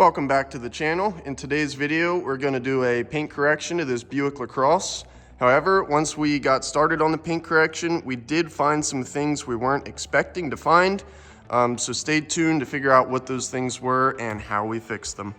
Welcome back to the channel. In today's video, we're going to do a paint correction to this Buick LaCrosse. However, once we got started on the paint correction, we did find some things we weren't expecting to find. So stay tuned to figure out what those things were and how we fixed them.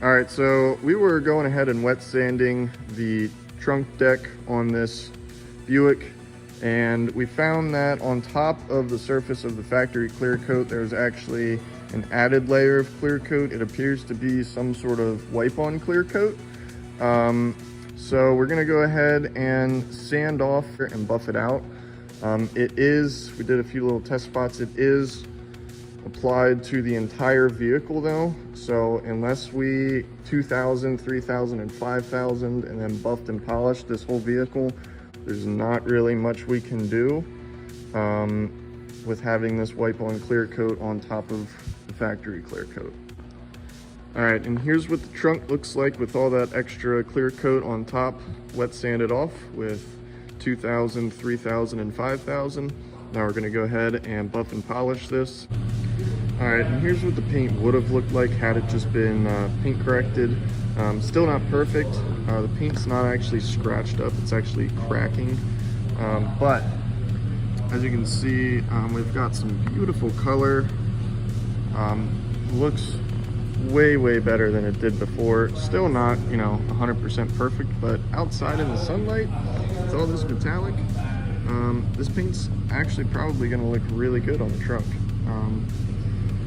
All right, so we were going ahead and wet sanding the trunk deck on this Buick, and we found that on top of the surface of the factory clear coat, there's actually an added layer of clear coat. It appears to be some sort of wipe-on clear coat. So we're gonna go ahead and sand off and buff it out. We did a few little test spots. It is applied to the entire vehicle though. So unless we 2,000, 3,000, and 5,000 and then buffed and polished this whole vehicle, there's not really much we can do with having this wipe-on clear coat on top of the factory clear coat. All right, and here's what the trunk looks like with all that extra clear coat on top, wet sanded off with 2,000, 3,000, and 5,000. Now we're gonna go ahead and buff and polish this. All right, and here's what the paint would have looked like had it just been paint corrected. Still not perfect. The paint's not actually scratched up, it's actually cracking. But as you can see, we've got some beautiful color. Looks way better than it did before. Still not, 100% perfect, but outside in the sunlight, with all this metallic, this paint's actually probably gonna look really good on the trunk.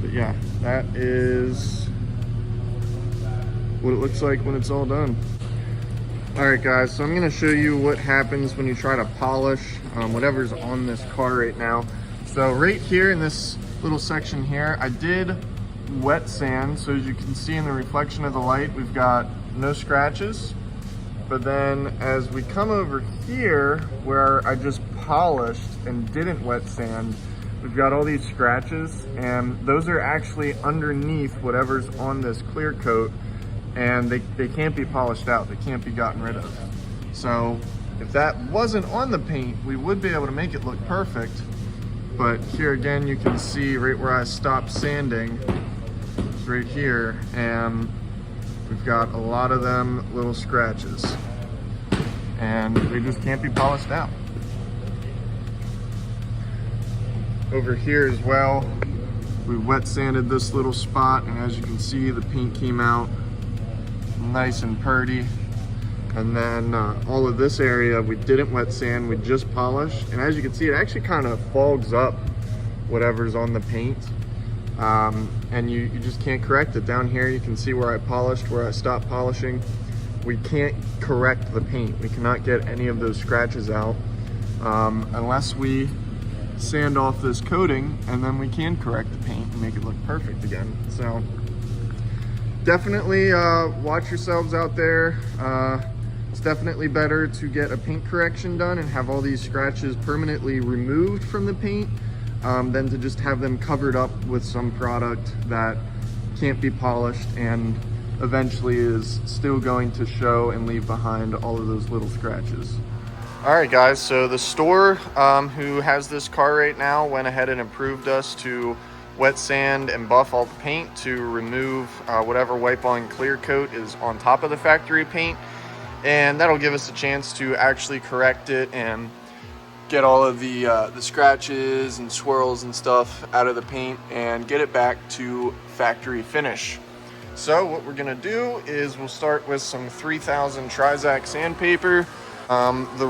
But yeah, that is what it looks like when it's all done. All right guys, so I'm gonna show you what happens when you try to polish whatever's on this car right now. So right here in this little section here, I did wet sand. So as you can see in the reflection of the light, we've got no scratches. But then as we come over here where I just polished and didn't wet sand, we've got all these scratches, and those are actually underneath whatever's on this clear coat, and they can't be polished out, they can't be gotten rid of. So if that wasn't on the paint, we would be able to make it look perfect. But here again, you can see right where I stopped sanding, it's right here, and we've got a lot of them little scratches, and they just can't be polished out. Over here as well, we wet sanded this little spot, and as you can see, the paint came out nice and purty. And then all of this area we didn't wet sand, we just polished, and as you can see, it actually kind of fogs up whatever's on the paint, and you just can't correct it. Down here you can see where I polished, where I stopped polishing. We can't correct the paint. We cannot get any of those scratches out unless we sand off this coating, and then we can correct the paint and make it look perfect again. So definitely watch yourselves out there. It's definitely better to get a paint correction done and have all these scratches permanently removed from the paint than to just have them covered up with some product that can't be polished and eventually is still going to show and leave behind all of those little scratches. All right guys, so the store who has this car right now went ahead and approved us to wet sand and buff all the paint to remove whatever wipe-on clear coat is on top of the factory paint, and that'll give us a chance to actually correct it and get all of the scratches and swirls and stuff out of the paint and get it back to factory finish. So what we're gonna do is we'll start with some 3000 Trizac sandpaper. The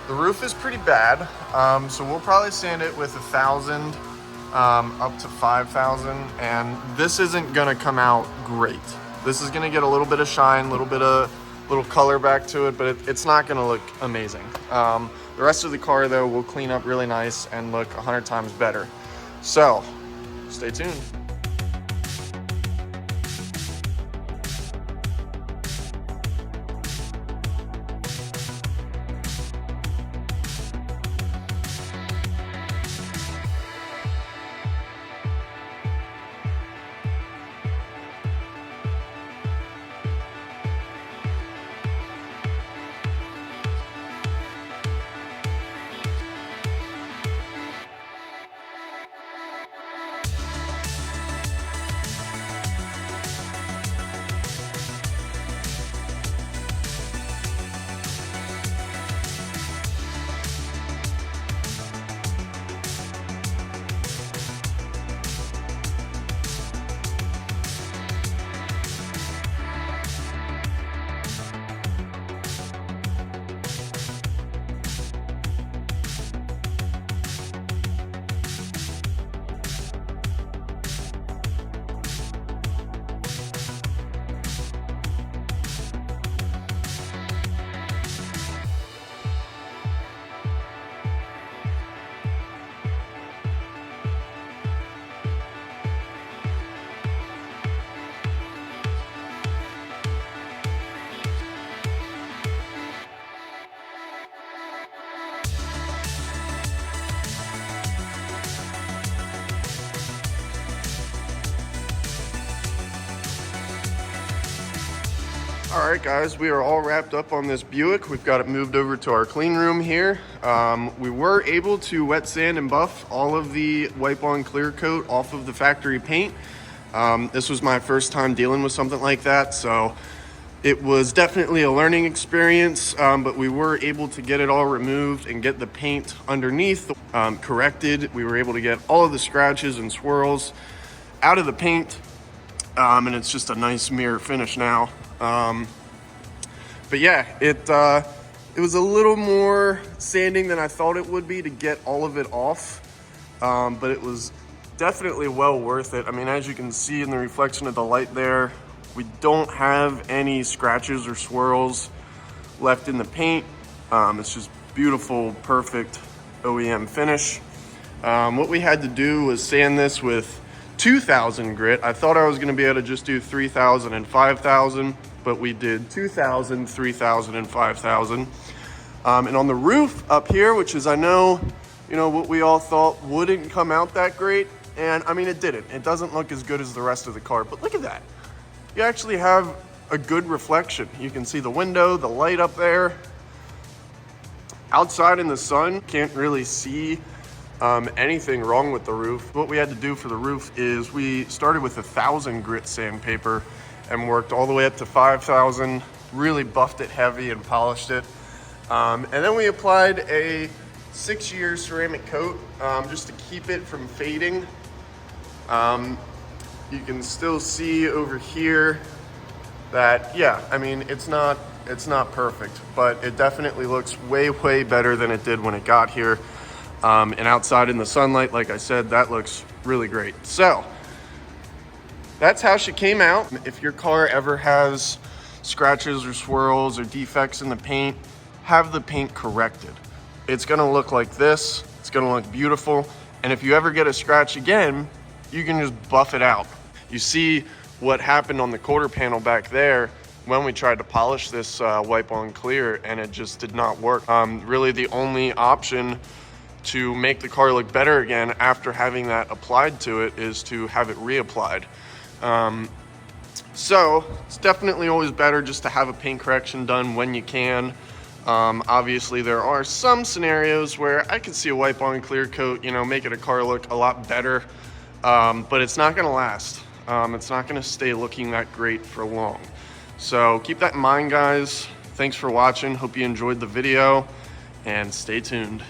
roof is pretty bad, so we'll probably sand it with 1,000 up to 5,000, and this isn't gonna come out great. This is gonna get a little bit of shine, little color back to it, but it's not gonna look amazing. The rest of the car though will clean up really nice and look 100 times better. So stay tuned. All right, guys, we are all wrapped up on this Buick. We've got it moved over to our clean room here. We were able to wet sand and buff all of the wipe-on clear coat off of the factory paint. This was my first time dealing with something like that, so it was definitely a learning experience, but we were able to get it all removed and get the paint underneath corrected. We were able to get all of the scratches and swirls out of the paint, and it's just a nice mirror finish now. But yeah, it was a little more sanding than I thought it would be to get all of it off, but it was definitely well worth it. I mean, as you can see in the reflection of the light there, we don't have any scratches or swirls left in the paint. It's just beautiful, perfect OEM finish. What we had to do was sand this with 2,000 grit. I thought I was going to be able to just do 3,000 and 5,000, but we did 2,000, 3,000, and 5,000. And on the roof up here, which is, I know, you know, what we all thought wouldn't come out that great, and I mean, it didn't. It doesn't look as good as the rest of the car, but look at that. You actually have a good reflection. You can see the window, the light up there. Outside in the sun, can't really see anything wrong with the roof. What we had to do for the roof is we started with 1,000 grit sandpaper and worked all the way up to 5,000, really buffed it heavy and polished it. And then we applied a 6-year ceramic coat just to keep it from fading. You can still see over here that, yeah, I mean, it's not perfect, but it definitely looks way, way better than it did when it got here. And outside in the sunlight, like I said, that looks really great. So that's how she came out. If your car ever has scratches or swirls or defects in the paint, have the paint corrected. It's gonna look like this. It's gonna look beautiful. And if you ever get a scratch again, you can just buff it out. You see what happened on the quarter panel back there when we tried to polish this wipe-on clear, and it just did not work. Really the only option to make the car look better again after having that applied to it is to have it reapplied. So it's definitely always better just to have a paint correction done when you can. Obviously there are some scenarios where I could see a wipe-on clear coat, you know, making a car look a lot better, but it's not gonna last. It's not gonna stay looking that great for long. So keep that in mind, guys. Thanks for watching. Hope you enjoyed the video, and stay tuned.